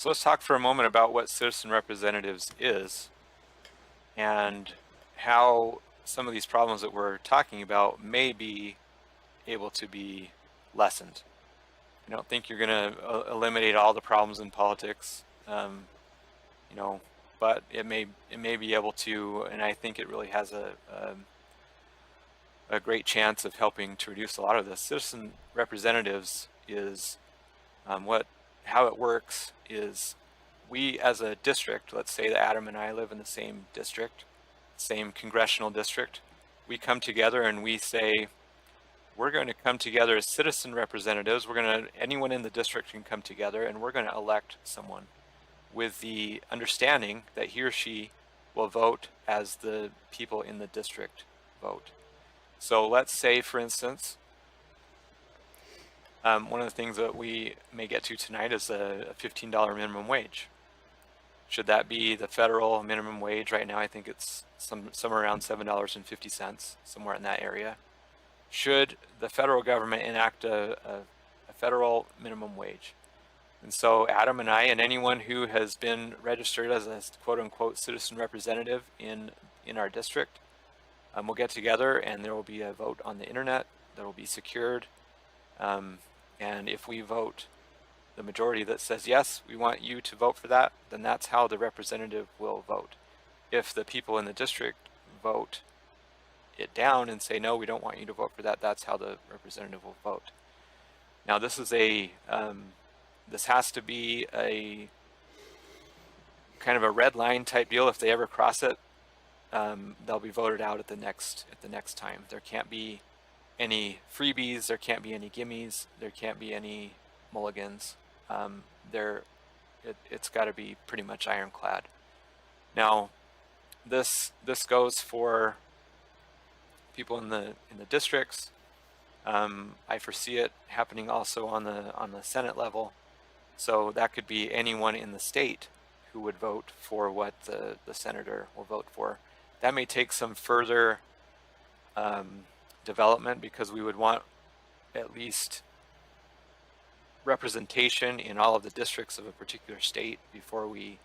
So let's talk for a moment about what citizen representatives is and how some of these problems that we're talking about may be able to be lessened. I don't think you're going to eliminate all the problems in politics, you know, but it may be able to, and I think it really has a great chance of helping to reduce a lot of this. Citizen representatives is how it works is we as a district, let's say that Adam and I live in the same district, same congressional district, we come together and we say, we're going to come together as citizen representatives. Anyone in the district can come together and we're going to elect someone with the understanding that he or she will vote as the people in the district vote. So let's say, for instance, one of the things that we may get to tonight is a $15 minimum wage. Should that be the federal minimum wage? Right now, I think it's somewhere around $7.50, somewhere in that area. Should the federal government enact a federal minimum wage? And so Adam and I and anyone who has been registered as a quote-unquote citizen representative in our district, we'll get together and there will be a vote on the internet that will be secured. And if we vote the majority that says, yes, we want you to vote for that, then that's how the representative will vote. If the people in the district vote it down and say, no, we don't want you to vote for that, that's how the representative will vote. Now, this is this has to be a kind of a red line type deal. If they ever cross it, they'll be voted out at the next time. There can't be any freebies, there can't be any gimmies, there can't be any mulligans. It's got to be pretty much ironclad. Now, this goes for people in the districts. I foresee it happening also on the Senate level. So that could be anyone in the state who would vote for what the senator will vote for. That may take some further development because we would want at least representation in all of the districts of a particular state before we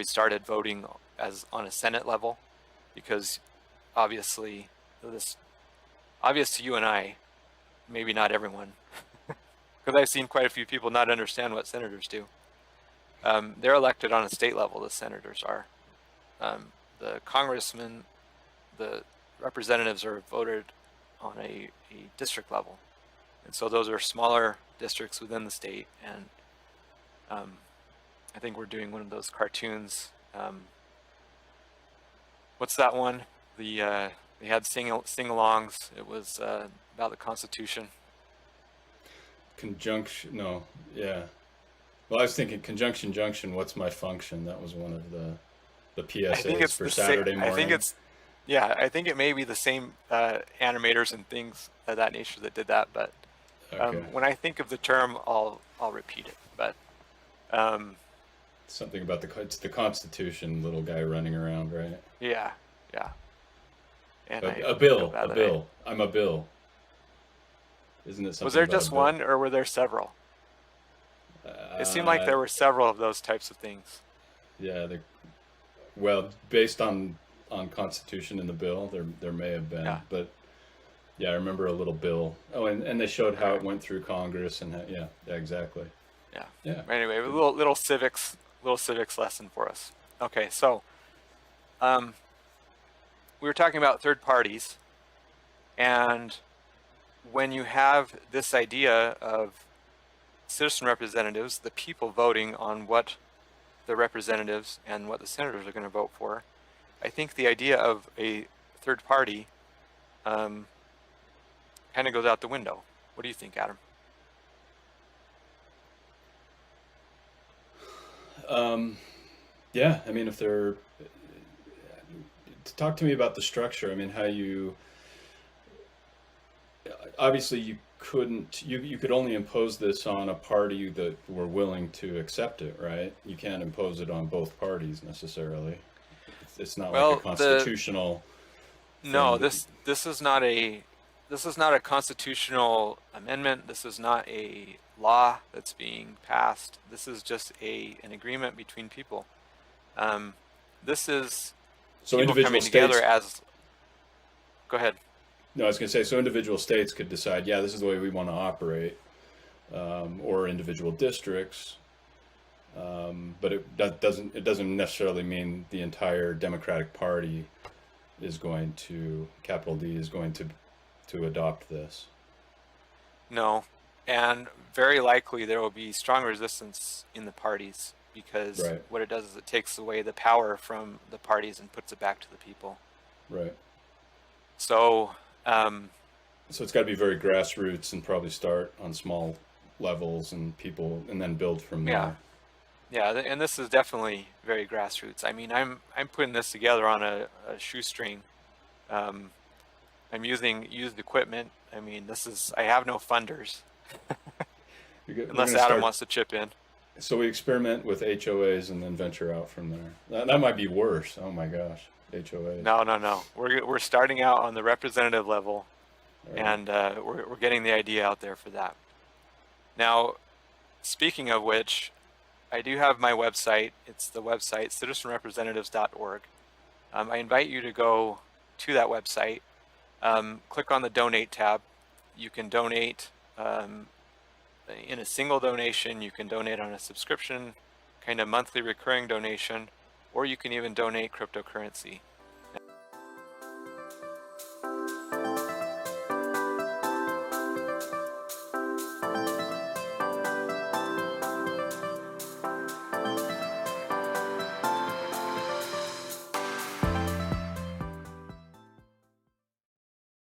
started voting as on a Senate level, because obviously obvious to you and I, maybe not everyone, because I've seen quite a few people not understand what senators do. They're elected on a state level, the senators are. The congressmen, the representatives are voted on a district level. And so those are smaller districts within the state. And I think we're doing one of those cartoons. What's that one? They had sing-alongs. It was about the Constitution. Conjunction, no, yeah. Well, I was thinking conjunction junction, what's my function? That was one of the PSAs for Saturday morning. I think it may be the same animators and things of that nature that did that, but Okay. when I think of the term, I'll repeat it. But Something about it's the Constitution, little guy running around, right? yeah. And A bill. I'm a bill. Isn't it something? Was there about just one, or were there several? It seemed like there were several of those types of things. Yeah, well, based on Constitution in the bill, there may have been, Yeah. but yeah, I remember a little bill. Oh, and they showed how it went through Congress and yeah, exactly. Yeah. Yeah. Anyway, a little civics lesson for us. Okay, so we were talking about third parties, and when you have this idea of citizen representatives, the people voting on what the representatives and what the senators are going to vote for, I think the idea of a third party kind of goes out the window. What do you think, Adam? Yeah, I mean, if they're talk to me about the structure. I mean, how you obviously you couldn't you could only impose this on a party that were willing to accept it, right? You can't impose it on both parties necessarily. It's not like a constitutional No, thing this is not a constitutional amendment. This is not a law that's being passed. This is just an agreement between people. This is So people individual coming states, together as. Go ahead. no, I was going to say, so individual states could decide, yeah, this is the way we want to operate, or individual districts. But it doesn't necessarily mean the entire Democratic Party is going to, capital D, is going to adopt this. No, and very likely there will be strong resistance in the parties because Right. what it does is it takes away the power from the parties and puts it back to the people. Right. So, So it's got to be very grassroots and probably start on small levels and people, and then build from yeah, there. yeah, and this is definitely very grassroots. I mean, I'm putting this together on a shoestring. I'm using used equipment. I mean, I have no funders We're unless gonna Adam start, wants to chip in. so we experiment with HOAs and then venture out from there. That might be worse. Oh my gosh, HOAs. No, no, no. We're starting out on the representative level, All right. and we're getting the idea out there for that. Now, speaking of which, I do have my website. It's the website citizenrepresentatives.org. I invite you to go to that website. Click on the donate tab. You can donate in a single donation. You can donate on a subscription, kind of monthly recurring donation, or you can even donate cryptocurrency.